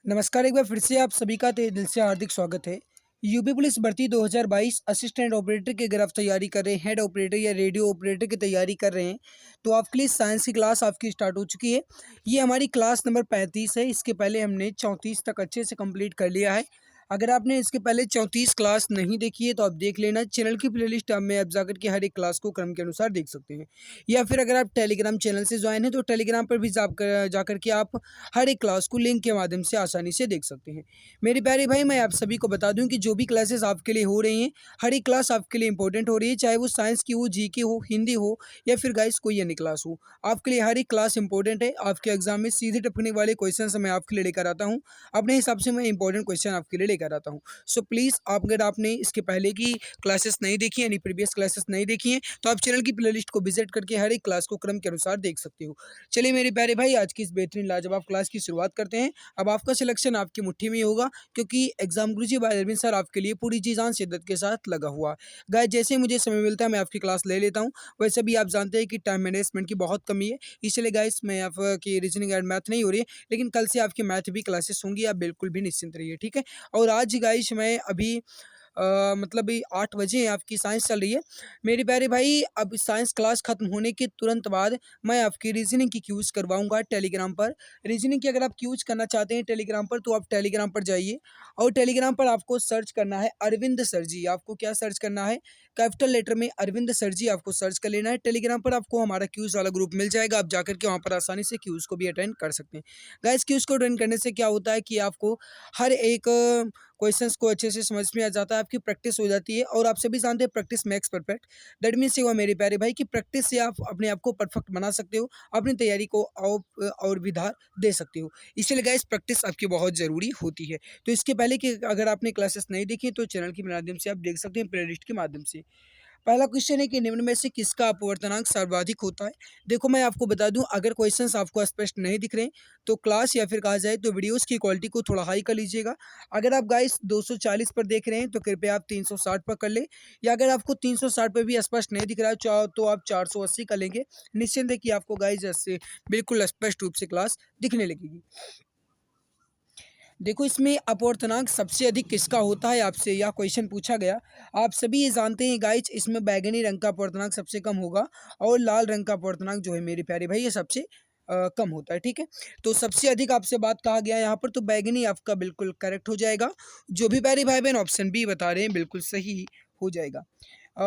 नमस्कार, एक बार फिर से आप सभी का तहे दिल से हार्दिक स्वागत है। यूपी पुलिस भर्ती 2022 असिस्टेंट ऑपरेटर की अगर आप तैयारी कर रहे हैं, हेड ऑपरेटर या रेडियो ऑपरेटर की तैयारी कर रहे हैं, तो आपके लिए साइंस की क्लास आपकी स्टार्ट हो चुकी है। ये हमारी क्लास नंबर 35 है। इसके पहले हमने 34 तक अच्छे से कंप्लीट कर लिया है। अगर आपने इसके पहले 34 क्लास नहीं देखी है तो आप देख लेना। चैनल की प्लेलिस्ट में आप जाकर के हर एक क्लास को क्रम के अनुसार देख सकते हैं, या फिर अगर आप टेलीग्राम चैनल से ज्वाइन है तो टेलीग्राम पर भी जाकर के आप हर एक क्लास को लिंक के माध्यम से आसानी से देख सकते हैं। मेरे प्यारे भाई, मैं आप सभी को बता दूं कि जो भी क्लासेस आपके लिए हो रही हैं, हर एक क्लास आपके लिए इंपॉर्टेंट हो रही है, चाहे वो साइंस की हो, जीके हो, हिंदी हो, या फिर गाइस कोई अन्य क्लास हो। आपके लिए हर एक क्लास इंपॉर्टेंट है। आपके एग्जाम में सीधे टपकने वाले क्वेश्चन मैं आपके लिए लेकर आता हूँ। अपने हिसाब से मैं इंपॉर्टेंट क्वेश्चन आपके लिए लेकर आता हूँ। सो प्लीज़, आप अगर आपने इसके पहले की क्लासेस नहीं देखी, यानी प्रीवियस क्लासेस नहीं देखी हैं, तो आप चैनल की प्लेलिस्ट को विजिट करके हर एक क्लास को क्रम के अनुसार देख सकते हो। चलिए मेरे प्यारे भाई, आज की इस बेहतरीन लाजवाब क्लास की शुरुआत करते हैं। अब आपका सिलेक्शन आपकी मुट्ठी में ही होगा, क्योंकि एग्जाम गुरुजी बाय अरविंद सर आपके लिए पूरी जी जान शिद्दत के साथ लगा हुआ है। गाइस, जैसे ही मुझे समय मिलता है मैं आपकी क्लास ले लेता हूँ। वैसे भी आप जानते हैं कि टाइम मैनेजमेंट की बहुत कमी है, इसलिए गाइस मैं आपकी रीजनिंग एंड मैथ नहीं हो रही है, लेकिन कल से आपकी मैथ भी क्लासेस होंगी। आप बिल्कुल भी निश्चिंत रहिए, ठीक है। और आज गाइस मैं अभी मतलब 8 बजे आपकी साइंस चल रही है। मेरे प्यारे भाई, अब साइंस क्लास खत्म होने के तुरंत बाद मैं आपकी रीजनिंग की क्यूज करवाऊंगा टेलीग्राम पर। रीजनिंग की अगर आप क्यूज करना चाहते हैं टेलीग्राम पर, तो आप टेलीग्राम पर जाइए और टेलीग्राम पर आपको सर्च करना है अरविंद सर जी। आपको क्या सर्च करना है? कैपिटल लेटर में अरविंद सर जी आपको सर्च कर लेना है। टेलीग्राम पर आपको हमारा क्यूज वाला ग्रुप मिल जाएगा। आप जाकर के वहाँ पर आसानी से क्यूज को भी अटेंड कर सकते हैं। गाइस, क्यूज को अटेंड करने से क्या होता है कि आपको हर एक क्वेश्चंस को अच्छे से समझ में आ जाता है, आपकी प्रैक्टिस हो जाती है। और आप सभी जानते हैं practice makes perfect. That means ये हुआ मेरे प्यारे भाई कि प्रैक्टिस से आप अपने आप को परफेक्ट बना सकते हो, अपनी तैयारी को और भी धार दे सकते हो। इसलिए गाइस, प्रैक्टिस आपकी बहुत ज़रूरी होती है। तो इसके पहले कि अगर आपने क्लासेस नहीं देखी तो चैनल के माध्यम से आप देख सकते हैं, प्लेलिस्ट के माध्यम से। पहला क्वेश्चन है कि निम्न में से किसका अपवर्तनांक सर्वाधिक होता है? देखो, मैं आपको बता दूं, अगर क्वेश्चंस आपको स्पष्ट नहीं दिख रहे हैं तो क्लास या फिर कहा जाए तो वीडियोस की क्वालिटी को थोड़ा हाई कर लीजिएगा। अगर आप गाइस 240 पर देख रहे हैं तो कृपया आप 360 पर कर ले, या अगर आपको 360 पर भी स्पष्ट नहीं दिख रहा है तो आप 480 कर लेंगे। निश्चिंत है कि आपको गाइस ऐसे बिल्कुल स्पष्ट रूप से क्लास दिखने लगेगी। देखो, इसमें अपवर्तनांक सबसे अधिक किसका होता है, आपसे यह क्वेश्चन पूछा गया। आप सभी ये जानते हैं गाइज, इसमें बैगनी रंग का अपवर्तनांक सबसे कम होगा और लाल रंग का अपवर्तनांक जो है मेरे प्यारे भाई, ये सबसे कम होता है, ठीक है। तो सबसे अधिक आपसे बात कहा गया यहाँ पर, तो बैगनी आपका बिल्कुल करेक्ट हो जाएगा। जो भी प्यारे भाई बहन ऑप्शन बी बता रहे हैं बिल्कुल सही हो जाएगा।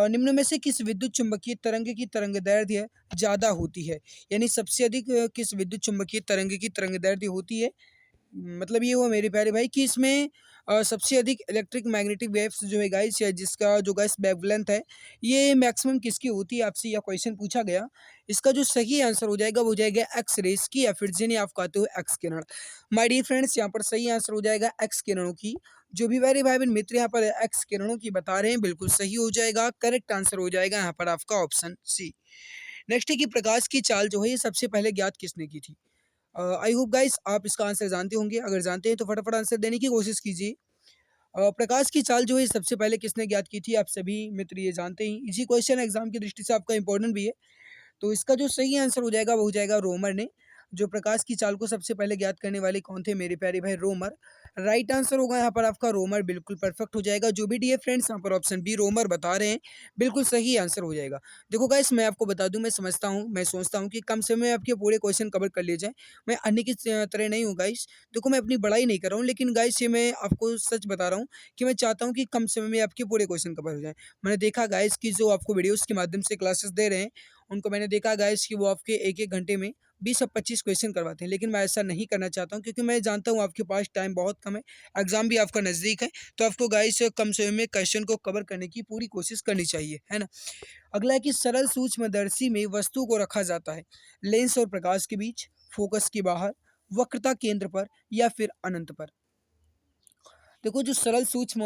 निम्न में से किस विद्युत चुम्बकीय तरंग की तरंग दैर्ध्य ज़्यादा होती है? यानी सबसे अधिक किस विद्युत चुम्बकीय तरंग की तरंग दैर्ध्य होती है? मतलब ये हुआ मेरे प्यारे भाई कि इसमें सबसे अधिक इलेक्ट्रिक मैग्नेटिक वेव्स जो है गाइस, या जिसका जो गाइस वेवलेंथ है, ये मैक्सिमम किसकी होती है, आपसे यह क्वेश्चन पूछा गया। इसका जो सही आंसर हो जाएगा वो हो जाएगा एक्स रेस की, या फिर जिन्हें आप कहते हो एक्स किरण। माय डियर फ्रेंड्स, यहाँ पर सही आंसर हो जाएगा एक्स किरणों की। जो भी मेरे भाई बहन मित्र यहाँ पर एक्स किरणों की बता रहे हैं बिल्कुल सही हो जाएगा। करेक्ट आंसर हो जाएगा यहाँ पर आपका ऑप्शन सी। नेक्स्ट है कि प्रकाश की चाल जो है ये सबसे पहले ज्ञात किसने की थी? आई होप गाइस आप इसका आंसर जानते होंगे। अगर जानते हैं तो फटाफट आंसर देने की कोशिश कीजिए। प्रकाश की चाल जो है सबसे पहले किसने ज्ञात की थी, आप सभी मित्र ये जानते ही। इसी क्वेश्चन एग्जाम की दृष्टि से आपका इंपॉर्टेंट भी है। तो इसका जो सही आंसर हो जाएगा वो हो जाएगा रोमर ने। जो प्रकाश की चाल को सबसे पहले ज्ञात करने वाले कौन थे मेरे प्यारे भाई? रोमर। राइट आंसर होगा यहाँ पर आपका रोमर, बिल्कुल परफेक्ट हो जाएगा। जो भी डियर फ्रेंड्स यहाँ पर ऑप्शन बी रोमर बता रहे हैं, बिल्कुल सही आंसर हो जाएगा। देखो गाइस, मैं आपको बता दूं, मैं समझता हूँ, मैं सोचता हूँ कि कम समय में आपके पूरे क्वेश्चन कवर कर लिए जाए। मैं अन्य की तरह नहीं हूँ गाइस। देखो, मैं अपनी बड़ाई नहीं कर रहा हूँ, लेकिन गाइस ये मैं आपको सच बता रहा हूँ कि मैं चाहता हूँ कि कम समय में आपके पूरे क्वेश्चन कवर हो जाए। मैंने देखा गाइस कि जो आपको वीडियोस के माध्यम से क्लासेस दे रहे हैं, उनको मैंने देखा गाइस कि वो आपके एक-एक घंटे में 20 और 25 क्वेश्चन करवाते हैं, लेकिन मैं ऐसा नहीं करना चाहता हूँ, क्योंकि मैं जानता हूँ आपके पास टाइम बहुत कम है, एग्ज़ाम भी आपका नज़दीक है, तो आपको गाइस कम समय में क्वेश्चन को कवर करने की पूरी कोशिश करनी चाहिए, है ना? अगला है कि सरल सूक्ष्मदर्शी में वस्तु को रखा जाता है लेंस और प्रकाश के बीच, फोकस के बाहर, वक्रता केंद्र पर, या फिर अनंत पर। देखो, जो सरल सूक्ष्म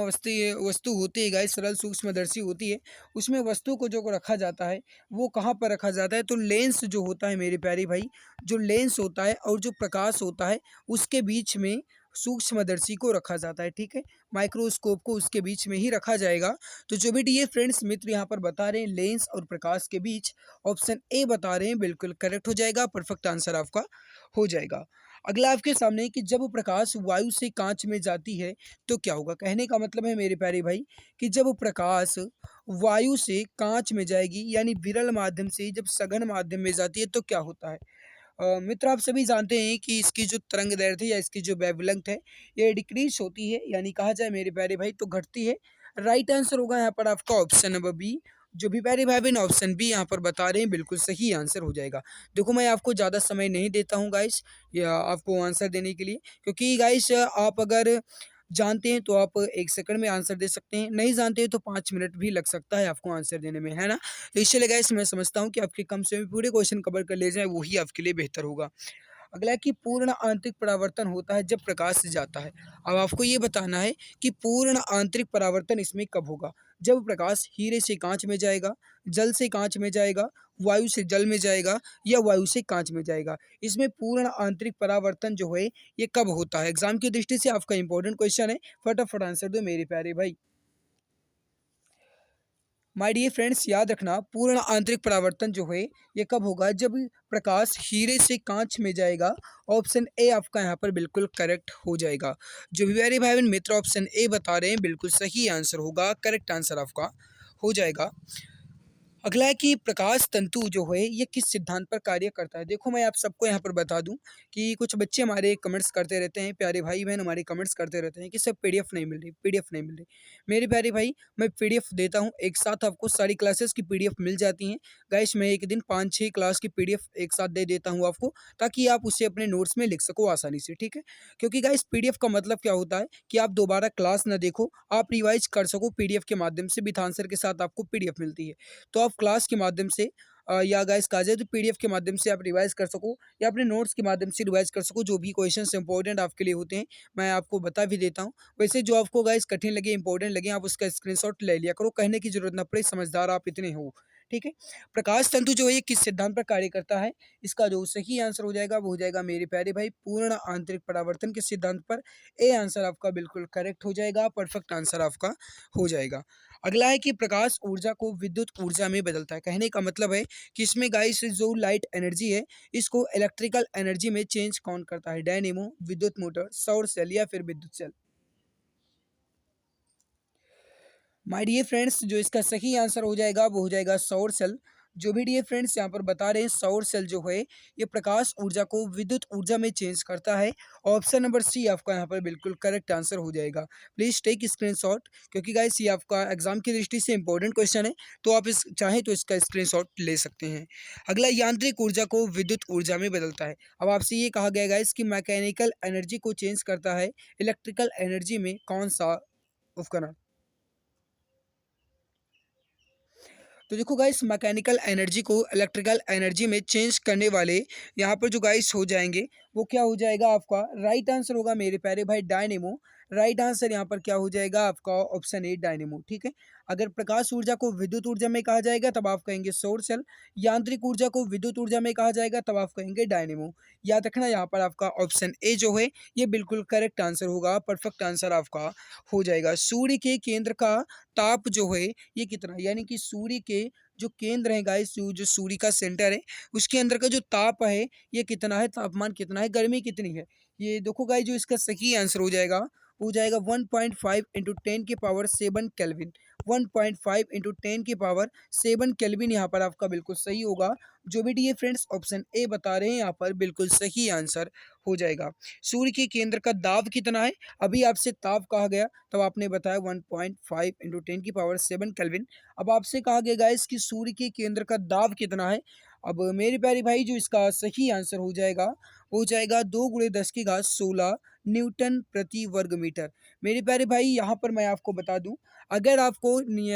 वस्तु होती है गाइस, सरल सूक्ष्मदर्शी होती है, उसमें वस्तु को जो रखा जाता है वो कहाँ पर रखा जाता है? तो लेंस जो होता है मेरे प्यारे भाई, जो लेंस होता है और जो प्रकाश होता है उसके बीच में सूक्ष्मदर्शी को रखा जाता है, ठीक है। माइक्रोस्कोप को उसके बीच में ही रखा जाएगा। तो जो भी ये फ्रेंड्स मित्र यहाँ पर बता रहे हैं लेंस और प्रकाश के बीच, ऑप्शन ए बता रहे हैं, बिल्कुल करेक्ट हो जाएगा, परफेक्ट आंसर आपका हो जाएगा। अगला आपके सामने है कि जब प्रकाश वायु से कांच में जाती है तो क्या होगा। कहने का मतलब है मेरे प्यारे भाई कि जब प्रकाश वायु से कांच में जाएगी यानी विरल माध्यम से जब सघन माध्यम में जाती है तो क्या होता है। मित्र आप सभी जानते हैं कि इसकी जो तरंग दैर्ध्य या इसकी जो वेवलेंथ है ये डिक्रीज होती है यानी कहा जाए मेरे प्यारे भाई तो घटती है। राइट आंसर होगा यहाँ पर आपका ऑप्शन नंबर बी। जो भी प्यारे भाई बहन ऑप्शन बी यहाँ पर बता रहे हैं बिल्कुल सही आंसर हो जाएगा। देखो मैं आपको ज़्यादा समय नहीं देता हूँ गाइस या आपको आंसर देने के लिए, क्योंकि गाइस आप अगर जानते हैं तो आप 1 सेकंड में आंसर दे सकते हैं, नहीं जानते हैं तो 5 मिनट भी लग सकता है आपको आंसर देने में, है ना? तो इसलिए गाइस मैं समझता हूँ कि आपके कम समय में पूरे क्वेश्चन कवर कर ले जाएँ वही आपके लिए बेहतर होगा। अगला है कि पूर्ण आंतरिक परावर्तन होता है जब प्रकाश से जाता है। अब आपको ये बताना है कि पूर्ण आंतरिक परावर्तन इसमें कब होगा। जब प्रकाश हीरे से कांच में जाएगा, जल से कांच में जाएगा, वायु से जल में जाएगा या वायु से कांच में जाएगा। इसमें पूर्ण आंतरिक परावर्तन जो है ये कब होता है। एग्जाम की दृष्टि से आपका इंपॉर्टेंट क्वेश्चन है, फटाफट आंसर दो मेरे प्यारे भाई। माय डियर फ्रेंड्स याद रखना पूर्ण आंतरिक परावर्तन जो है ये कब होगा, जब प्रकाश हीरे से कांच में जाएगा। ऑप्शन ए आपका यहाँ पर बिल्कुल करेक्ट हो जाएगा। जो भी प्यारे भाई बहन मित्र ऑप्शन ए बता रहे हैं बिल्कुल सही आंसर होगा, करेक्ट आंसर आपका हो जाएगा। अगला है कि प्रकाश तंतु जो है ये किस सिद्धांत पर कार्य करता है। देखो मैं आप सबको यहाँ पर बता दूं कि कुछ बच्चे हमारे कमेंट्स करते रहते हैं, प्यारे भाई बहन हमारे कमेंट्स करते रहते हैं कि सर पीडीएफ नहीं मिल रही, पीडीएफ नहीं मिल रही। मेरे प्यारे भाई मैं पीडीएफ देता हूँ, एक साथ आपको सारी क्लासेस की पीडीएफ मिल जाती हैं। गाइस मैं एक दिन 5-6 क्लास की पीडीएफ एक साथ दे देता हूँ आपको, ताकि आप उसे अपने नोट्स में लिख सको आसानी से, ठीक है। क्योंकि गाइस पीडीएफ का मतलब क्या होता है कि आप दोबारा क्लास ना देखो, आप रिवाइज कर सको पीडीएफ के माध्यम से, विथ आंसर के साथ आपको पीडीएफ मिलती है। तो आप क्लास के माध्यम से या गाइस कहा जाए तो पीडीएफ के माध्यम से आप रिवाइज कर सको या अपने नोट्स के माध्यम से रिवाइज कर सको, जो भी क्वेश्चंस इंपॉर्टेंट आपके लिए होते हैं मैं आपको बता भी देता हूं। वैसे जो आपको गाइस कठिन लगे इंपॉर्टेंट लगे आप उसका स्क्रीनशॉट ले लिया करो, कहने की जरूरत ना पड़े, समझदार आप इतने हो, ठीक है। प्रकाश तंतु जो है ये किस सिद्धांत पर कार्य करता है, इसका जो सही आंसर हो जाएगा वो हो जाएगा मेरे प्यारे भाई पूर्ण आंतरिक परावर्तन के सिद्धांत पर। ए आंसर आपका बिल्कुल करेक्ट हो जाएगा, परफेक्ट आंसर आपका हो जाएगा। अगला है कि प्रकाश ऊर्जा को विद्युत ऊर्जा में बदलता है। कहने का मतलब है कि इसमें गाइस जो लाइट एनर्जी है इसको इलेक्ट्रिकल एनर्जी में चेंज कौन करता है। डायनेमो, विद्युत मोटर, सौर सेल या फिर विद्युत सेल। माय डियर फ्रेंड्स जो इसका सही आंसर हो जाएगा वो हो जाएगा सौर सेल। जो भी डियर फ्रेंड्स यहाँ पर बता रहे हैं सौर सेल जो है ये प्रकाश ऊर्जा को विद्युत ऊर्जा में चेंज करता है। ऑप्शन नंबर सी आपका यहाँ पर बिल्कुल करेक्ट आंसर हो जाएगा। प्लीज टेक स्क्रीनशॉट, क्योंकि गाइस ये आपका एग्जाम की दृष्टि से इंपॉर्टेंट क्वेश्चन है, तो आप इस चाहें तो इसका स्क्रीनशॉट ले सकते हैं। अगला यांत्रिक ऊर्जा को विद्युत ऊर्जा में बदलता है। अब आपसे ये कहा गया गाइस कि मैकेनिकल एनर्जी को चेंज करता है इलेक्ट्रिकल एनर्जी में कौन सा उपकरण। तो देखो गाइस मैकेनिकल एनर्जी को इलेक्ट्रिकल एनर्जी में चेंज करने वाले यहाँ पर जो गाइस हो जाएंगे वो क्या हो जाएगा आपका राइट आंसर होगा मेरे प्यारे भाई डायनेमो। राइट आंसर यहाँ पर क्या हो जाएगा आपका ऑप्शन ए डायनेमो, ठीक है। अगर प्रकाश ऊर्जा को विद्युत ऊर्जा में कहा जाएगा तब आप कहेंगे सौर सेल, यांत्रिक ऊर्जा को विद्युत ऊर्जा में कहा जाएगा तब आप कहेंगे डायनेमो। याद रखना यहाँ पर आपका ऑप्शन ए जो है ये बिल्कुल करेक्ट आंसर होगा, परफेक्ट आंसर आपका हो जाएगा। सूर्य के केंद्र का ताप जो है ये कितना, यानी कि सूर्य के जो केंद्र है गाइस, जो सूर्य का सेंटर है उसके अंदर का जो ताप है ये कितना है, तापमान कितना है, गर्मी कितनी है। ये देखो गाइस जो इसका सही आंसर हो जाएगा वो हो जाएगा 1.5 इंटू 10⁻7 केल्विन। 1.5 इंटू 10⁻7 केल्विन यहाँ पर आपका बिल्कुल सही होगा। जो भी डी फ्रेंड्स ऑप्शन ए बता रहे हैं यहाँ पर बिल्कुल सही आंसर हो जाएगा। सूर्य के केंद्र का दाब कितना है, अभी आपसे ताप कहा गया तब आपने बताया 1.5 इंटू 10⁻7 केल्विन। अब आपसे कहा गया गाइस कि सूर्य के केंद्र का दाब कितना है। अब मेरे प्यारे भाई जो इसका सही आंसर हो जाएगा वो हो जाएगा 2 × 10⁻16 न्यूटन प्रति वर्ग मीटर। मेरे प्यारे भाई यहाँ पर मैं आपको बता दूं, अगर आपको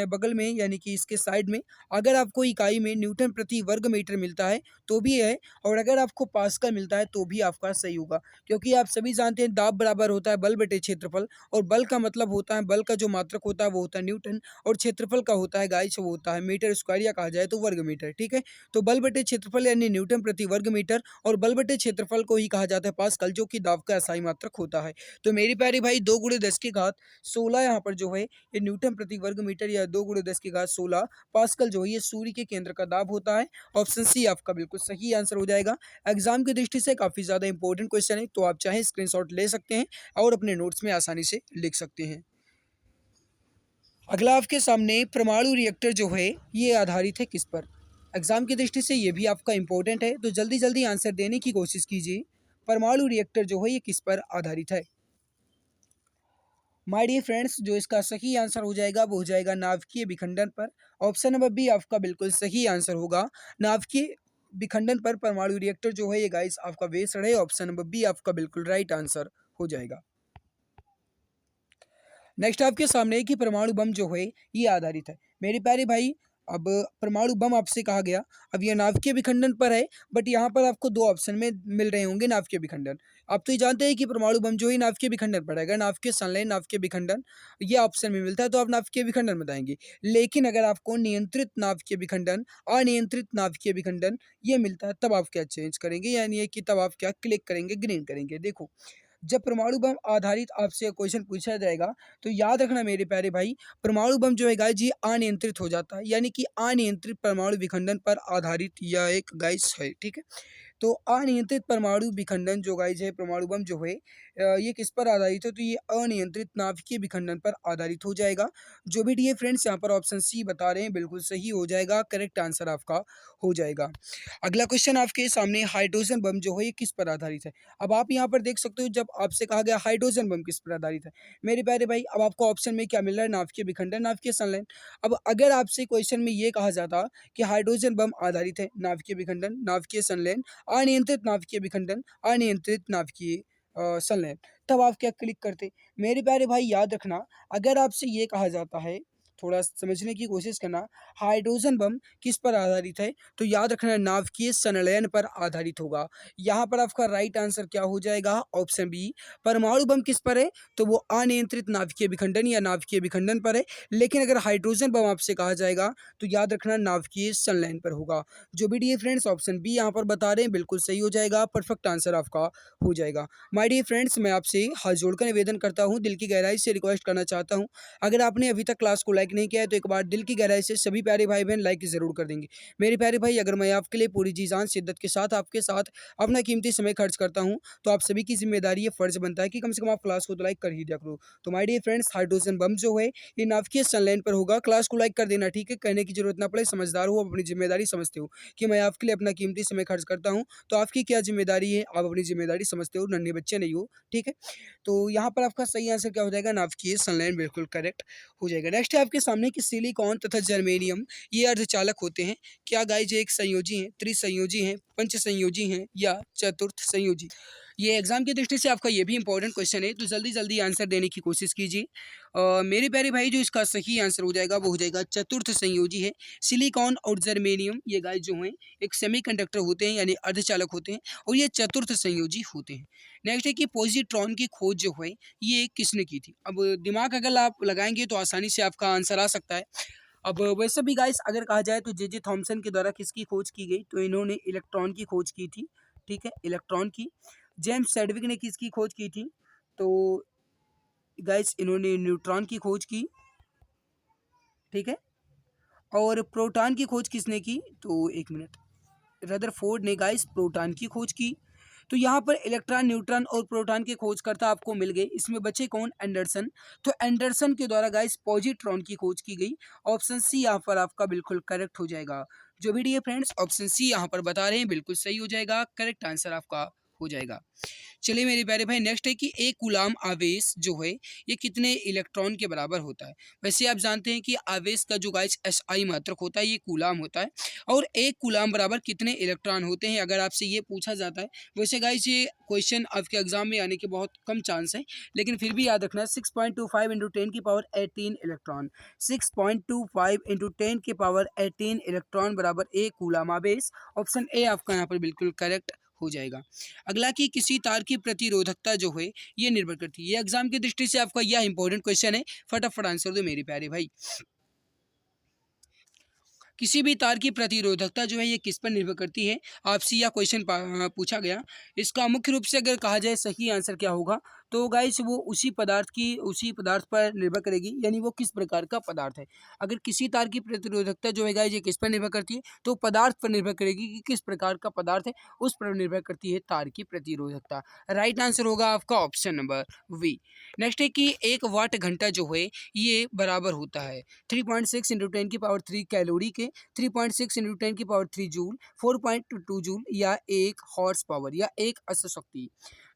बगल में यानी कि इसके साइड में अगर आपको इकाई में न्यूटन प्रति वर्ग मीटर मिलता है तो भी है, और अगर आपको पास्कल मिलता है तो भी आपका सही होगा। क्योंकि आप सभी जानते हैं दाब बराबर होता है बल बटे क्षेत्रफल, और बल का मतलब होता है, बल का जो मात्रक होता है वो होता है न्यूटन, और क्षेत्रफल का होता है गाइस वो होता है मीटर स्क्वायर या कहा जाए तो वर्ग मीटर, ठीक है। तो बल बटे क्षेत्रफल यानी न्यूटन प्रति वर्ग मीटर, और बल बटे क्षेत्रफल को ही कहा जाता है पास्कल, जो कि दाब का असाई मात्रक होता है। तो मेरी प्यारे भाई 2 × 10 की घात 16 यहाँ पर जो है ये न्यूटन प्रति वर्ग मीटर या 2 × 10 की घात 16 पास्कल जो है ये सूर्य के केंद्र का दाब होता है। ऑप्शन सी आपका बिल्कुल सही आंसर हो जाएगा। एग्जाम की दृष्टि से काफ़ी ज़्यादा इंपॉर्टेंट क्वेश्चन है, तो आप चाहें स्क्रीनशॉट ले सकते हैं और अपने नोट्स में आसानी से लिख सकते हैं। अगला आपके सामने परमाणु रिएक्टर जो है ये आधारित है किस पर। एग्जाम की दृष्टि से ये भी आपका इंपॉर्टेंट है, तो जल्दी जल्दी आंसर देने की कोशिश कीजिए। परमाणु रिएक्टर जो है ये किस पर आधारित है। माय डियर फ्रेंड्स, जो इसका सही आंसर हो जाएगा वो हो जाएगा नाभिकीय विखंडन पर। ऑप्शन नंबर बी आपका बिल्कुल सही आंसर होगा। नाभिकीय विखंडन पर परमाणु रिएक्टर जो है ये गाइस आपका बेस्ड है। ऑप्शन नंबर बी आपका बिल्कुल राइट आंसर हो जाएगा। नेक्स्ट आपके सामने कि परमाणु बम जो है ये आधारित है। मेरे प्यारे भाई, अब परमाणु बम आपसे कहा गया, अब यह नाभिकीय विखंडन पर है, बट यहाँ पर आपको 2 ऑप्शन में मिल रहे होंगे नाभिकीय विखंडन। आप तो ये जानते हैं कि परमाणु बम जो है नाभिकीय विखंडन पर है। अगर नाभिकीय संलयन, नाभिकीय विखंडन ये ऑप्शन में मिलता है तो आप नाभिकीय विखंडन बताएंगे। लेकिन अगर आपको नियंत्रित नाभिकीय विखंडन, अनियंत्रित नाभिकीय विखंडन ये मिलता है तब आप क्या चेंज करेंगे, यानी है कि तब आप क्या क्लिक करेंगे, ग्रीन करेंगे। देखो, जब परमाणु बम आधारित आपसे क्वेश्चन पूछा जाएगा तो याद रखना मेरे प्यारे भाई, परमाणु बम जो है गाइस ये अनियंत्रित हो जाता है, यानी कि अनियंत्रित परमाणु विखंडन पर आधारित यह एक गाइस है, ठीक है। तो अनियंत्रित परमाणु विखंडन जो गाइस है, परमाणु बम जो है ये किस पर आधारित है, तो ये अनियंत्रित नाभिकीय विखंडन पर आधारित हो जाएगा। जो भी डियर फ्रेंड्स यहाँ पर ऑप्शन सी बता रहे हैं बिल्कुल सही हो जाएगा, करेक्ट आंसर आपका हो जाएगा। अगला क्वेश्चन आपके सामने, हाइड्रोजन बम जो है ये किस पर आधारित है। अब आप यहाँ पर देख सकते हो, जब आपसे कहा गया हाइड्रोजन बम किस पर आधारित है, मेरे प्यारे भाई अब आपको ऑप्शन में क्या मिल रहा है, नाभिकीय विखंडन, नाभिकीय संलयन। अब अगर आपसे क्वेश्चन में ये कहा जाता कि हाइड्रोजन बम आधारित है नाभिकीय विखंडन, नाभिकीय संलयन, अनियंत्रित नाभिकीय विखंडन, अनियंत्रित नाभिकीय संलयन, तब आप क्या क्लिक करते। मेरे प्यारे भाई याद रखना, अगर आपसे ये कहा जाता है, थोड़ा समझने की कोशिश करना, हाइड्रोजन बम किस पर आधारित है, तो याद रखना नाभिकीय संलयन पर आधारित होगा। यहाँ पर आपका राइट आंसर क्या हो जाएगा, ऑप्शन बी। परमाणु बम किस पर है, तो वो अनियंत्रित नाभिकीय विखंडन या नाभिकीय विखंडन पर है। लेकिन अगर हाइड्रोजन बम आपसे कहा जाएगा तो याद रखना नाभिकीय संलयन पर होगा। जो भी डियर फ्रेंड्स ऑप्शन बी यहाँ पर बता रहे हैं बिल्कुल सही हो जाएगा, परफेक्ट आंसर आपका हो जाएगा। माय डियर फ्रेंड्स, मैं आपसे हाथ जोड़कर निवेदन करता हूँ, दिल की गहराई से रिक्वेस्ट करना चाहता हूँ, अगर आपने अभी तक क्लास को लाइक नहीं किया है तो एक बार दिल की गहराई से सभी प्यारे भाई बहन लाइक ज़रूर कर देंगे। मेरे प्यारे भाई, अगर मैं आपके लिए पूरी जी जान शिद्दत के साथ आपके साथ अपना कीमती समय खर्च करता हूँ तो आप सभी की जिम्मेदारी ये फर्ज बनता है कि कम से कम आप क्लास को तो लाइक कर ही दिया करो। तो my dear friends, hydrogen bomb जो है ये नाभिकीय संलयन पर होगा। क्लास को लाइक कर देना, ठीक है, कहने की जरूरत ना पड़े, समझदार हो, अपनी जिम्मेदारी समझते हो कि मैं आपके लिए अपना कीमती समय खर्च करता हूँ, तो आपकी क्या जिम्मेदारी है, आप अपनी जिम्मेदारी समझते हो, नन्हे बच्चे नहीं हो, ठीक है। तो यहाँ पर आपका सही आंसर क्या हो जाएगा, नाभिकीय संलयन बिल्कुल करेक्ट हो जाएगा। नेक्स्ट है आपके सामने कि सिलिकॉन तथा जर्मेनियम ये अर्धचालक होते हैं। क्या गाइज एक संयोजी हैं, त्रिसंयोजी हैं, पंच संयोजी हैं या चतुर्थ संयोजी। ये एग्जाम की दृष्टि से आपका ये भी इंपॉर्टेंट क्वेश्चन है, तो जल्दी जल्दी आंसर देने की कोशिश कीजिए। मेरे प्यारे भाई, जो इसका सही आंसर हो जाएगा वो हो जाएगा चतुर्थ संयोजी है। सिलिकॉन और जर्मेनियम ये गाइज जो हैं एक सेमीकंडक्टर होते हैं, यानी अर्धचालक होते हैं, और ये चतुर्थ संयोजी होते हैं। नेक्स्ट है कि पॉजिट्रॉन की खोज जो है ये किसने की थी। अब दिमाग अगर आप लगाएंगे तो आसानी से आपका आंसर आ सकता है। अब वैसे भी गाइस अगर कहा जाए तो जे थॉमसन के द्वारा किसकी खोज की गई, तो इन्होंने इलेक्ट्रॉन की खोज की थी, ठीक है, इलेक्ट्रॉन की। जेम्स चैडविक ने किसकी खोज की थी, तो गाइस इन्होंने न्यूट्रॉन की खोज की, ठीक है। और प्रोटॉन की खोज किसने की, तो एक मिनट, रदरफोर्ड ने गाइस प्रोटॉन की खोज की। तो यहाँ पर इलेक्ट्रॉन, न्यूट्रॉन और प्रोटॉन के खोजकर्ता आपको मिल गए। इसमें बचे कौन, एंडरसन। तो एंडरसन के द्वारा गाइस पॉजिट्रॉन की खोज की गई। ऑप्शन सी यहाँ पर आपका बिल्कुल करेक्ट हो जाएगा। जो भी डियर फ्रेंड्स ऑप्शन सी यहाँ पर बता रहे हैं बिल्कुल सही हो जाएगा, करेक्ट आंसर आपका हो जाएगा। चलिए मेरे प्यारे भाई, नेक्स्ट है कि एक कूलाम आवेश जो है ये कितने इलेक्ट्रॉन के बराबर होता है। वैसे आप जानते हैं कि आवेश का जो गाइस SI मात्रक होता है ये कूलाम होता है, और एक कूलाम बराबर कितने इलेक्ट्रॉन होते हैं अगर आपसे ये पूछा जाता है। वैसे गाइस ये क्वेश्चन आपके एग्जाम में आने के बहुत कम चांस है, लेकिन फिर भी याद रखना 6.25 इंटू 10 की पावर 18 इलेक्ट्रॉन, 6.25 इंटू 10 की पावर 18 इलेक्ट्रॉन बराबर एक कूलाम आवेश। ऑप्शन ए आपका यहाँ पर बिल्कुल करेक्ट हो जाएगा। अगला कि किसी तार की प्रतिरोधकता जो है ये निर्भर करती है। ये एग्जाम की दृष्टि से आपका यह इंपॉर्टेंट क्वेश्चन है, फटाफट आंसर दो मेरे प्यारे भाई। किसी भी तार की प्रतिरोधकता जो है ये किस पर निर्भर करती है, आपसे यह क्वेश्चन पूछा गया। इसका मुख्य रूप से अगर कहा जाए सही आंसर क्या होगा, तो गाइस वो उसी पदार्थ पर निर्भर करेगी, यानी वो किस प्रकार का पदार्थ है। अगर किसी तार की प्रतिरोधकता जो है गाइस ये किस पर निर्भर करती है, तो पदार्थ पर निर्भर करेगी कि किस प्रकार का पदार्थ है, उस पर निर्भर करती है तार की प्रतिरोधकता। राइट आंसर होगा आपका ऑप्शन नंबर वी। नेक्स्ट है कि 1 वाट घंटा जो है ये बराबर होता है 3.6 इंटू 10 की पावर 3 कैलोरी के, 3.6 इंटू 10 की पावर 3 जूल, 4.2 जूल या 1 हॉर्स पावर या 1 अश्व शक्ति।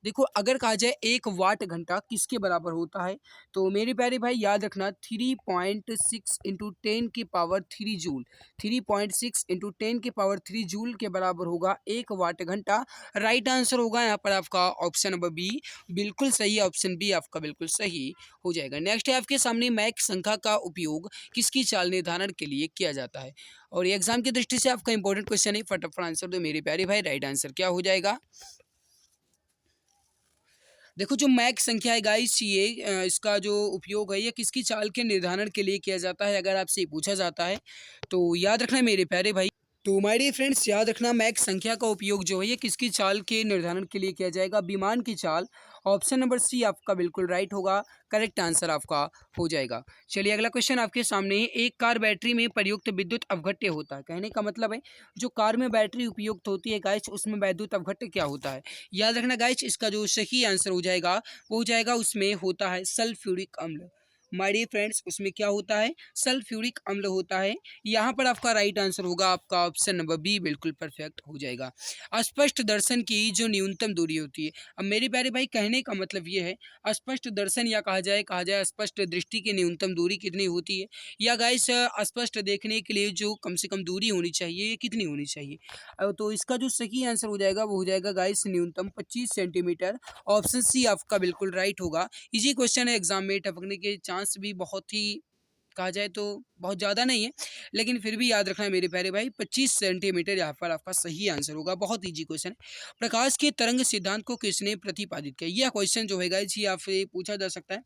देखो अगर कहा जाए 1 वाट घंटा किसके बराबर होता है, तो मेरे प्यारे भाई याद रखना 3.6 इंटू 10 की पावर 3 जूल, 3.6 इंटू 10 की पावर 3 जूल के बराबर होगा 1 वाट घंटा। राइट आंसर होगा यहाँ पर आपका ऑप्शन नंबर बी, बिल्कुल सही है, ऑप्शन बी आपका बिल्कुल सही हो जाएगा। नेक्स्ट है आपके सामने मैक संख्या का उपयोग किसकी चाल निर्धारण के लिए किया जाता है, और ये एग्जाम की दृष्टि से आपका इंपॉर्टेंट क्वेश्चन है, फटाफट आंसर दो मेरे प्यारे भाई। राइट आंसर क्या हो जाएगा, देखो जो मैक संख्या है गाइस ये इसका जो उपयोग है ये किसकी चाल के निर्धारण के लिए किया जाता है, अगर आपसे पूछा जाता है तो याद रखना मेरे प्यारे भाई। तो माय डियर फ्रेंड्स याद रखना मैक संख्या का उपयोग जो है ये किसकी चाल के निर्धारण के लिए किया जाएगा, विमान की चाल। ऑप्शन नंबर सी आपका बिल्कुल राइट होगा, करेक्ट आंसर आपका हो जाएगा। चलिए अगला क्वेश्चन आपके सामने है, एक कार बैटरी में प्रयुक्त विद्युत अवघट्य होता है। कहने का मतलब है जो कार में बैटरी उपयुक्त होती है गाइस उसमें विद्युत अवघट्य क्या होता है। याद रखना गाइस इसका जो सही आंसर हो जाएगा वो हो जाएगा उसमें होता है सल्फ्यूरिक अम्ल। माय डियर फ्रेंड्स उसमें क्या होता है, सल्फ्यूरिक अम्ल होता है। यहाँ पर आपका राइट आंसर होगा आपका ऑप्शन नंबर बी, बिल्कुल परफेक्ट हो जाएगा। अस्पष्ट दर्शन की जो न्यूनतम दूरी होती है, अब मेरे प्यारे भाई कहने का मतलब ये है अस्पष्ट दर्शन या कहा जाए स्पष्ट दृष्टि की न्यूनतम दूरी कितनी होती है, या गाइस स्पष्ट देखने के लिए जो कम से कम दूरी होनी चाहिए ये कितनी होनी चाहिए। तो इसका जो सही आंसर हो जाएगा वो हो जाएगा गाइस न्यूनतम 25 सेंटीमीटर। ऑप्शन सी आपका बिल्कुल राइट होगा। इजी क्वेश्चन है, एग्जाम में टपकने के चांस भी बहुत ही कहा जाए तो बहुत ज़्यादा नहीं है, लेकिन फिर भी याद रखना है मेरे प्यारे भाई 25 सेंटीमीटर यहाँ पर आपका सही आंसर होगा। बहुत इजी क्वेश्चन है। प्रकाश के तरंग सिद्धांत को किसने प्रतिपादित किया, यह क्वेश्चन जो है गाइस ये आपसे पूछा जा सकता है,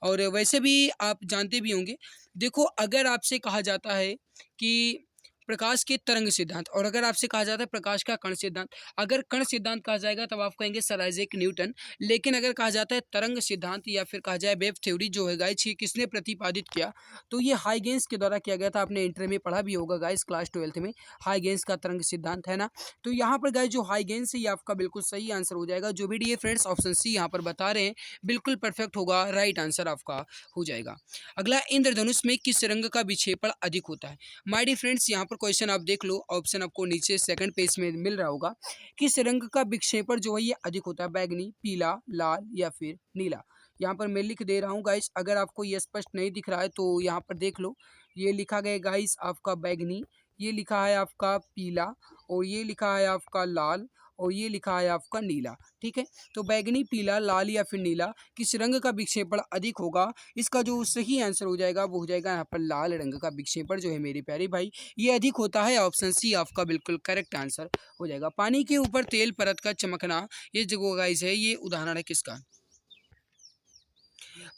और वैसे भी आप जानते भी होंगे। देखो अगर आपसे कहा जाता है कि प्रकाश के तरंग सिद्धांत, और अगर आपसे कहा जाता है प्रकाश का कण सिद्धांत, अगर कण सिद्धांत कहा जाएगा तब आप कहेंगे सर आइजैक न्यूटन, लेकिन अगर कहा जाता है तरंग सिद्धांत या फिर कहा जाए वेव थ्योरी जो है गाइस ये किसने प्रतिपादित किया, तो ये हाइगेंस के द्वारा किया गया था। आपने इंटर में पढ़ा भी होगा गाइस क्लास 12th में, हाइगेंस का तरंग सिद्धांत है ना। तो यहाँ पर गाइस जो हाइगेंस है ये आपका बिल्कुल सही आंसर हो जाएगा। जो भी डी फ्रेंड्स ऑप्शन सी यहाँ पर बता रहे हैं बिल्कुल परफेक्ट होगा, राइट आंसर आपका हो जाएगा। अगला, इंद्रधनुष में किस रंग का विक्षेपण अधिक होता है। माय डियर फ्रेंड्स यहाँ पर क्वेश्चन आप देख लो, ऑप्शन आपको नीचे सेकंड पेज में मिल रहा होगा। किस रंग का विक्षेपण जो है ये अधिक होता है, बैगनी, पीला, लाल या फिर नीला। यहाँ पर मैं लिख दे रहा हूँ गाइस, अगर आपको ये स्पष्ट नहीं दिख रहा है तो यहाँ पर देख लो। ये लिखा गया गाइस आपका बैगनी, ये लिखा है आपका पीला, और ये लिखा है आपका लाल, और ये लिखा है आपका नीला। ठीक है, तो बैगनी, पीला, लाल या फिर नीला किस रंग का विक्षेपण अधिक होगा, इसका जो सही आंसर हो जाएगा वो हो जाएगा यहाँ पर लाल रंग का विक्षेपण जो है मेरे प्यारे भाई ये अधिक होता है। ऑप्शन सी आपका बिल्कुल करेक्ट आंसर हो जाएगा। पानी के ऊपर तेल परत का चमकना, ये जो गाइस है ये उदाहरण है किसका,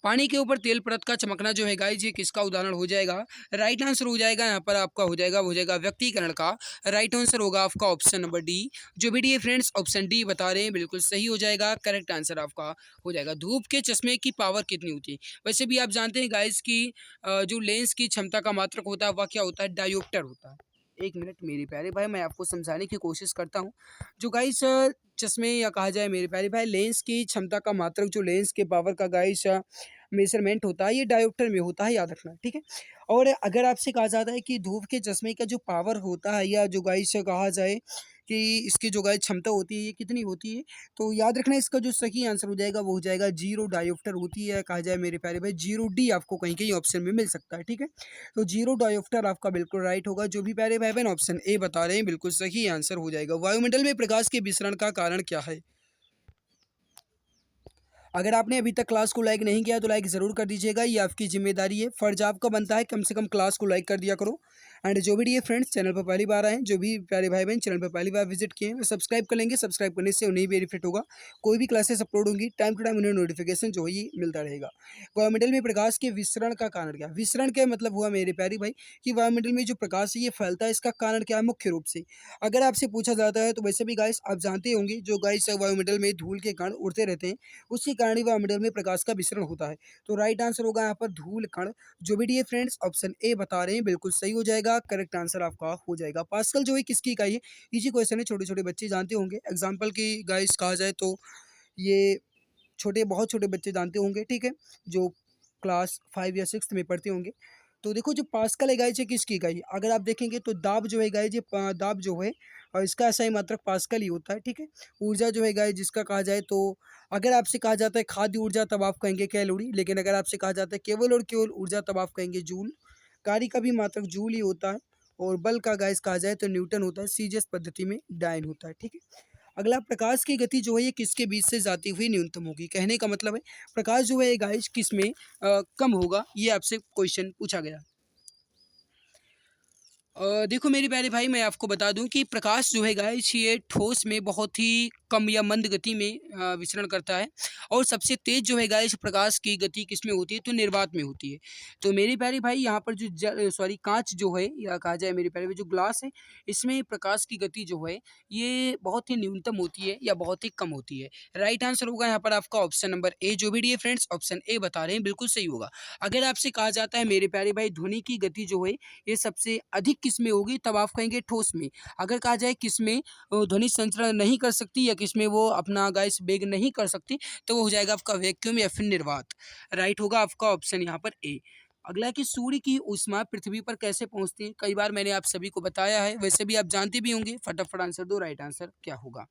पानी के ऊपर तेल परत का चमकना जो है गाइस ये किसका उदाहरण हो जाएगा। राइट आंसर हो जाएगा यहाँ पर आपका हो जाएगा व्यक्तिकरण का। राइट आंसर होगा आपका ऑप्शन नंबर डी। जो भी डी फ्रेंड्स ऑप्शन डी बता रहे हैं बिल्कुल सही हो जाएगा, करेक्ट आंसर आपका हो जाएगा। धूप के चश्मे की पावर कितनी होती है, वैसे भी आप जानते हैं गाइस की जो लेंस की क्षमता का मात्रक होता है वह क्या होता है, डायोप्टर होता है। एक मिनट मेरे प्यारे भाई मैं आपको समझाने की कोशिश करता हूँ। जो गाइस चश्मे या कहा जाए मेरे प्यारे भाई लेंस की क्षमता का मात्रक, जो लेंस के पावर का गाइस मेजरमेंट होता है ये डायोप्टर में होता है, याद रखना ठीक है। और अगर आपसे कहा जाता है कि धूप के चश्मे का जो पावर होता है या जो गाइस कहा जाए कि इसकी जो गाइस क्षमता होती है ये कितनी होती है, तो याद रखना इसका जो सही आंसर हो जाएगा वो हो जाएगा 0 डायोप्टर होती है। कहा जाए मेरे प्यारे भाई 0 डी आपको कहीं कहीं ऑप्शन में मिल सकता है। ठीक है, तो 0 डायोप्टर आपका बिल्कुल राइट होगा। जो भी प्यारे भाई बहन ऑप्शन ए बता रहे हैं बिल्कुल सही आंसर हो जाएगा। वायुमंडल में प्रकाश के विसरण का कारण क्या है। अगर आपने अभी तक क्लास को लाइक नहीं किया तो लाइक ज़रूर कर दीजिएगा, ये आपकी जिम्मेदारी है, फ़र्ज आपका बनता है कम से कम क्लास को लाइक कर दिया करो। एंड जो भी फ्रेंड्स चैनल पर पहली बार आए हैं, जो भी प्यारे भाई बहन चैनल पर पहली बार विजिट किए हैं, वो सब्सक्राइब कर लेंगे। सब्सक्राइब करने से उन्हें बेनिफिट होगा, कोई भी क्लासेस अपलोड होंगी टाइम टू टाइम उन्हें नोटिफिकेशन जो है ये मिलता रहेगा। वायुमंडल में प्रकाश के विसरण का कारण क्या? विसरण क्या मतलब हुआ मेरे प्यारे भाई कि वायुमंडल में जो प्रकाश है ये फैलता है, इसका कारण क्या है मुख्य रूप से? अगर आपसे पूछा जाता है तो वैसे भी गाइस आप जानते होंगे, जो गाइस वायुमंडल में धूल के कण उड़ते रहते हैं, उसके कारण ही वायुमंडल में प्रकाश का विसरण होता है। तो राइट आंसर होगा यहाँ पर धूल कण। जो भी फ्रेंड्स ऑप्शन ए बता रहे हैं बिल्कुल सही हो जाएगा, करेक्ट आंसर आपका हो जाएगा। पास्कल जो है किसकी इकाई है? इजी क्वेश्चन है, छोटे छोटे बच्चे जानते होंगे। एग्जाम्पल की गाइस कहा जाए तो ये बहुत छोटे बच्चे जानते होंगे, ठीक है, जो क्लास 5 या 6 में पढ़ते होंगे। तो देखो जो पास्कल है गाइस ये किसकी इकाई है? अगर आप देखेंगे तो दाब जो है गाइस, ये दाब जो है और इसका ऐसा ही मात्रक पास्कल ही होता है, ठीक है। ऊर्जा जो है गाइस जिसका कहा जाए तो अगर आपसे कहा जाता है खाद्य ऊर्जा तब आप कहेंगे कैलोरी, लेकिन अगर आपसे कहा जाता है केवल और केवल ऊर्जा तब आप कहेंगे जूल। कार्य का भी मात्रक जूल ही होता है, और बल का गाइस कहा जाए तो न्यूटन होता है, सीजीएस पद्धति में डाइन होता है, ठीक है। अगला, प्रकाश की गति जो है ये किसके बीच से जाती हुई न्यूनतम होगी? कहने का मतलब है प्रकाश जो है गाइस किस में कम होगा, ये आपसे क्वेश्चन पूछा गया। देखो मेरे प्यारे भाई, मैं आपको बता दूं कि प्रकाश जो है गाइस ये ठोस में बहुत ही कम या मंद गति में विचरण करता है, और सबसे तेज जो है गाइस प्रकाश की गति किस में होती है? तो निर्वात में होती है। तो मेरे प्यारे भाई यहाँ पर जो कांच जो है, या कहा जाए मेरे प्यारे भाई जो ग्लास है, इसमें प्रकाश की गति जो है ये बहुत ही न्यूनतम होती है या बहुत ही कम होती है। राइट आंसर होगा यहाँ पर आपका ऑप्शन नंबर ए। जो भी फ्रेंड्स ऑप्शन ए बता रहे हैं बिल्कुल सही होगा। अगर आपसे कहा जाता है मेरे प्यारे भाई ध्वनि की गति जो है ये सबसे अधिक किस में होगी, तब आप कहेंगे ठोस में। अगर कहा जाए किस में ध्वनि संचरण नहीं कर सकती या किस में वो अपना गाइस वेग नहीं कर सकती, तो वो हो जाएगा आपका वैक्यूम या फिर निर्वात। राइट होगा आपका ऑप्शन यहाँ पर ए। अगला है कि सूर्य की ऊष्मा पृथ्वी पर कैसे पहुंचती है? कई बार मैंने आप सभी को बताया है, वैसे भी आप जानते भी होंगे। फटाफट आंसर दो, राइट आंसर क्या होगा?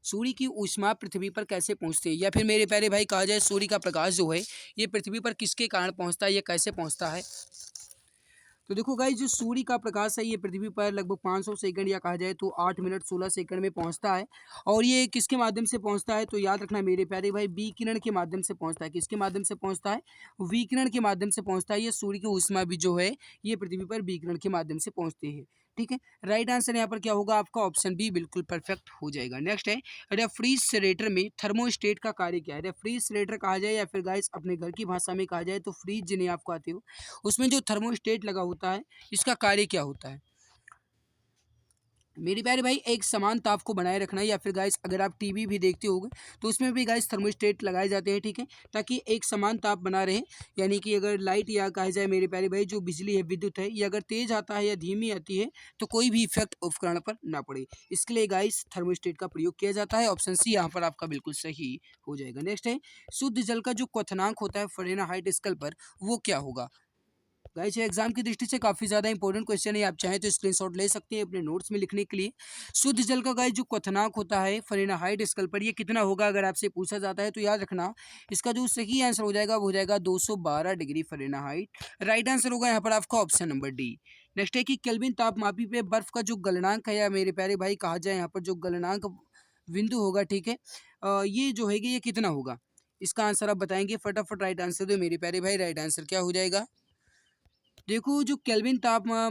सूर्य की ऊष्मा पृथ्वी पर कैसे पहुंचती है, या फिर मेरे प्यारे भाई कहा जाए सूर्य का प्रकाश जो है ये पृथ्वी पर किसके कारण पहुंचता है, ये कैसे पहुंचता है? तो देखो गाइस, जो सूर्य का प्रकाश है ये पृथ्वी पर लगभग 500 सेकंड या कहा जाए तो 8 मिनट 16 सेकंड में पहुंचता है। और ये किसके माध्यम से पहुंचता है? तो याद रखना मेरे प्यारे भाई, विकिरण के माध्यम से पहुंचता है। किसके माध्यम से पहुंचता है? विकिरण के माध्यम से पहुंचता है। ये सूर्य की ऊष्मा भी जो है ये पृथ्वी पर विकिरण के माध्यम से पहुंचती है, ठीक है। राइट आंसर यहाँ पर क्या होगा आपका? ऑप्शन बी बिल्कुल परफेक्ट हो जाएगा। नेक्स्ट है, रेफ्रिजरेटर में थर्मोस्टेट का कार्य क्या है? रेफ्रिजरेटर कहा जाए या फिर गाइस अपने घर की भाषा में कहा जाए तो फ्रिज जिन्हें आप कहते हो, उसमें जो थर्मोस्टेट लगा होता है इसका कार्य क्या होता है? मेरे प्यारे भाई, एक समान ताप को बनाए रखना, या फिर गाइस अगर आप टीवी भी देखते होगे तो उसमें भी गाइस थर्मोस्टेट लगाए जाते हैं, ठीक है, ताकि एक समान ताप बना रहे। यानी कि अगर लाइट या कहा जाए मेरे प्यारे भाई जो बिजली है, विद्युत है, ये अगर तेज आता है या धीमी आती है तो कोई भी इफेक्ट उपकरण पर ना पड़े, इसके लिए गाइस थर्मोस्टेट का प्रयोग किया जाता है। ऑप्शन सी यहाँ पर आपका बिल्कुल सही हो जाएगा। नेक्स्ट है, शुद्ध जल का जो क्वथनांक होता है फ़ारेनहाइट स्केल पर, वो क्या होगा? गाइस ये एग्जाम की दृष्टि से काफी ज्यादा इंपॉर्टेंट क्वेश्चन है, आप चाहें तो स्क्रीनशॉट ले सकते हैं अपने नोट्स में लिखने के लिए। शुद्ध जल का गाइस जो क्वथनांक होता है फ़ारेनहाइट स्केल पर, ये कितना होगा अगर आपसे पूछा जाता है? तो याद रखना इसका जो सही आंसर हो जाएगा वो हो जाएगा 212 डिग्री फ़ारेनहाइट। राइट आंसर होगा यहाँ पर आपका ऑप्शन नंबर डी। नेक्स्ट है कि केल्विन तापमापी पे बर्फ का जो गलनांक है, या मेरे प्यारे भाई कहा जाए यहाँ पर जो गलनांक बिंदु होगा, ठीक है, ये जो है ये कितना होगा? इसका आंसर आप बताएंगे। फटाफट राइट आंसर दो मेरे प्यारे भाई, राइट आंसर क्या हो जाएगा? देखो जो केल्विन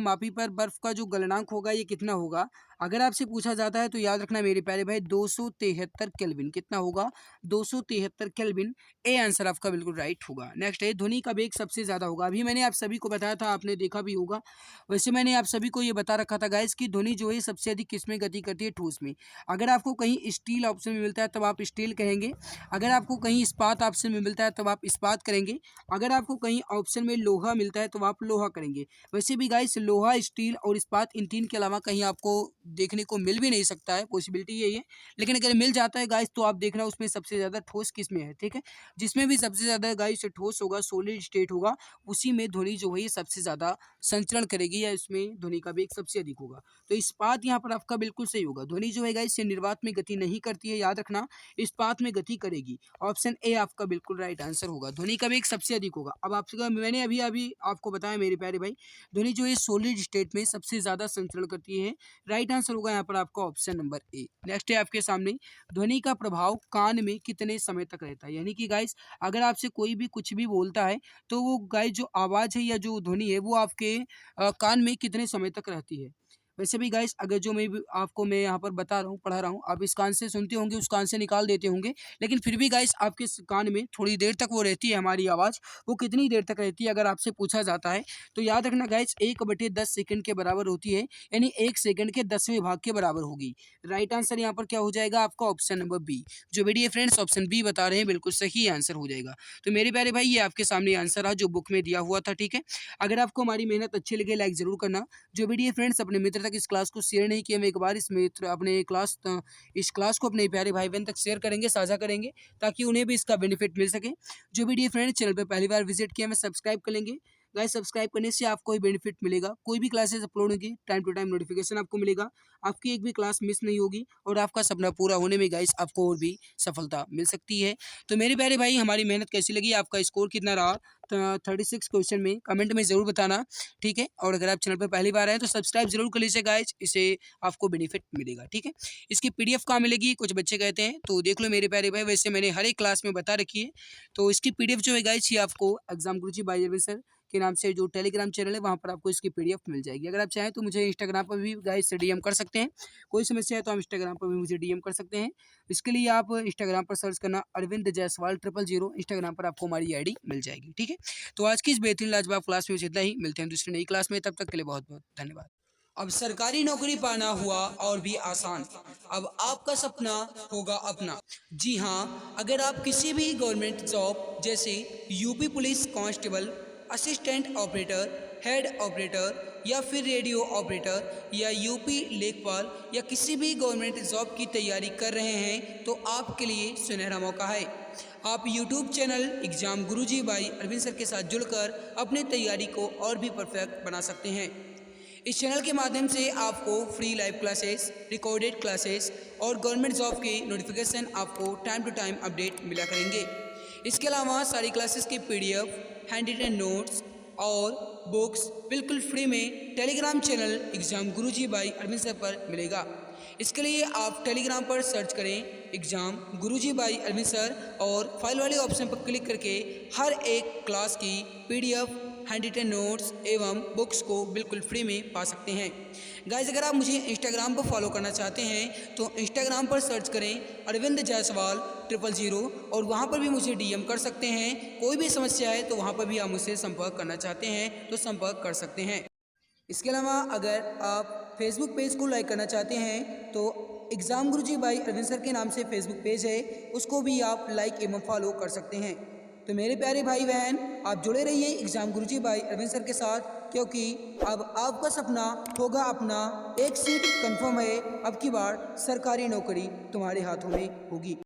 मापी पर बर्फ का जो गलनांक होगा ये कितना होगा? अगर आपसे पूछा जाता है तो याद रखना मेरे प्यारे भाई 273 केल्विन। कितना होगा? 273 केल्विन। ए आंसर आपका बिल्कुल राइट होगा। नेक्स्ट है, ध्वनि का वेग सबसे ज्यादा होगा। अभी मैंने आप सभी को बताया था, आपने देखा भी होगा। वैसे मैंने आप सभी को ये बता रखा था गाइस कि ध्वनि जो है सबसे अधिक किस में गति करती है? ठोस में। अगर आपको कहीं स्टील ऑप्शन में मिलता है तब आप स्टील कहेंगे। अगर आपको कहीं इस्पात ऑप्शन में मिलता है तब आप इस्पात करेंगे। अगर आपको कहीं ऑप्शन में लोहा मिलता है तो आप लोहा करेंगे। वैसे भी गाइस लोहा, स्टील और इस्पात इन तीन के अलावा कहीं आपको देखने को मिल भी नहीं सकता है, पॉसिबिलिटी यही है। लेकिन अगर मिल जाता है गाइस तो आप देखना उसमें सबसे ज़्यादा ठोस किस में है, ठीक है। जिसमें भी सबसे ज़्यादा गाइस ठोस होगा, सॉलिड स्टेट होगा, उसी में ध्वनि जो है ये सबसे ज़्यादा संचरण करेगी, या इसमें ध्वनि का वेग सबसे अधिक होगा। तो इस्पात यहाँ पर आपका बिल्कुल सही होगा। ध्वनि जो है गाइस ये निर्वात में गति नहीं करती है, याद रखना, इस्पात में गति करेगी। ऑप्शन ए आपका बिल्कुल राइट आंसर होगा। ध्वनि का वेग सबसे अधिक होगा। अब आपसे मैंने अभी अभी आपको बताया मेरे प्यारे भाई, ध्वनि जो है सॉलिड स्टेट में सबसे ज़्यादा संचरण करती है। राइट आंसर होगा यहाँ पर आपका ऑप्शन नंबर ए। नेक्स्ट है आपके सामने, ध्वनि का प्रभाव कान में कितने समय तक रहता है। यानी कि गाइस अगर आपसे कोई भी कुछ भी बोलता है तो वो गाइस जो आवाज़ है या जो ध्वनि है वो आपके कान में कितने समय तक रहती है। वैसे भी गाइस अगर जो मैं भी आपको मैं यहाँ पर बता रहा हूँ, पढ़ा रहा हूँ, आप इस कान से सुनते होंगे, उस कान से निकाल देते होंगे, लेकिन फिर भी गाइस आपके कान में थोड़ी देर तक वो रहती है हमारी आवाज़। वो कितनी देर तक रहती है अगर आपसे पूछा जाता है तो याद रखना गाइस 1/10 सेकंड के बराबर होती है, यानी 1 सेकंड के 10वें भाग के बराबर होगी। राइट आंसर यहाँ पर क्या हो जाएगा आपका ऑप्शन नंबर बी। जो वीडियो फ्रेंड्स ऑप्शन बी बता रहे हैं बिल्कुल सही आंसर हो जाएगा। तो मेरे प्यारे भाई ये आपके सामने आंसर रहा जो बुक में दिया हुआ था, ठीक है। अगर आपको हमारी मेहनत अच्छी लगे लाइक जरूर करना। जो वीडियो फ्रेंड्स अपने मित्र तक इस क्लास को शेयर नहीं किया, मैं एक बार इस मित्र अपने इस क्लास को अपने प्यारे भाई बहन तक शेयर करेंगे, साझा करेंगे, ताकि उन्हें भी इसका बेनिफिट मिल सके। जो वीडियो फ्रेंड्स चैनल पर पहली बार विजिट किया, मैं सब्सक्राइब कर लेंगे। गाइस सब्सक्राइब करने से आपको ही बेनिफिट मिलेगा, कोई भी क्लासेस अपलोड होगी टाइम टू टाइम नोटिफिकेशन आपको मिलेगा, आपकी एक भी क्लास मिस नहीं होगी और आपका सपना पूरा होने में गाइस आपको और भी सफलता मिल सकती है। तो मेरे प्यारे भाई हमारी मेहनत कैसी लगी, आपका स्कोर कितना रहा 36 क्वेश्चन में कमेंट में ज़रूर बताना, ठीक है। और अगर आप चैनल पर पहली बार आए तो सब्सक्राइब जरूर कर लीजिए गाइस, इससे आपको बेनिफिट मिलेगा, ठीक है। इसकी पीडीएफ कहाँ मिलेगी कुछ बच्चे कहते हैं, तो देख लो मेरे प्यारे भाई, वैसे मैंने हर एक क्लास में बता रखी है। तो इसकी पीडीएफ जो है गाइस ये आपको एग्जाम गुरुजी बाय अरविंद सर के नाम से जो टेलीग्राम चैनल है वहाँ पर आपको इसकी पीडीएफ मिल जाएगी। अगर आप चाहें तो मुझे इंस्टाग्राम पर भी गाइस डीएम कर सकते हैं, कोई समस्या है तो आप इंस्टाग्राम पर भी मुझे डीएम कर सकते हैं। इसके लिए आप इंस्टाग्राम पर सर्च करना अरविंद जायसवाल 000, इंस्टाग्राम पर आपको हमारी आईडी मिल जाएगी, ठीक है। तो आज की इस बेहतरीन लाजवाब क्लास में इतना ही, मिलते हैं दूसरी नई क्लास में, तब तक के लिए बहुत बहुत धन्यवाद। अब सरकारी नौकरी पाना हुआ और भी आसान, अब आपका सपना होगा अपना। जी हाँ, अगर आप किसी भी गवर्नमेंट जॉब जैसे UP police constable, assistant operator, head operator या फिर रेडियो ऑपरेटर या यूपी लेखपाल या किसी भी गवर्नमेंट जॉब की तैयारी कर रहे हैं तो आपके लिए सुनहरा मौका है। आप YouTube channel exam Guruji by Arvind sir के साथ जुड़कर अपनी तैयारी को और भी परफेक्ट बना सकते हैं। इस चैनल के माध्यम से आपको free live classes, recorded classes और गवर्नमेंट जॉब के नोटिफिकेशन आपको टाइम टू टाइम अपडेट मिला करेंगे। इसके अलावा सारी क्लासेस की पीडीएफ, हैंड रिटन नोट्स और बुक्स बिल्कुल फ्री में Telegram channel exam Guruji by Arvind sir पर मिलेगा। इसके लिए आप टेलीग्राम पर सर्च करें exam Guruji by Arvind sir और फाइल वाले ऑप्शन पर क्लिक करके हर एक क्लास की पीडीएफ, हैंड रिटन नोट्स एवं बुक्स को बिल्कुल फ्री में पा सकते हैं। गाइस अगर आप मुझे इंस्टाग्राम पर फॉलो करना चाहते हैं तो इंस्टाग्राम पर सर्च करें अरविंद जायसवाल 000 और वहाँ पर भी मुझे डीएम कर सकते हैं। कोई भी समस्या है तो वहाँ पर भी आप मुझसे संपर्क करना चाहते हैं तो संपर्क कर सकते हैं। इसके अलावा अगर आप फेसबुक पेज को लाइक करना चाहते हैं तो exam Guruji by Arvind sir के नाम से फेसबुक पेज है, उसको भी आप लाइक एवं फॉलो कर सकते हैं। तो मेरे प्यारे भाई बहन आप जुड़े रहिए exam Guruji by Arvind sir के साथ, क्योंकि अब आपका सपना होगा अपना। एक सीट कंफर्म है, अब की बार सरकारी नौकरी तुम्हारे हाथों में होगी।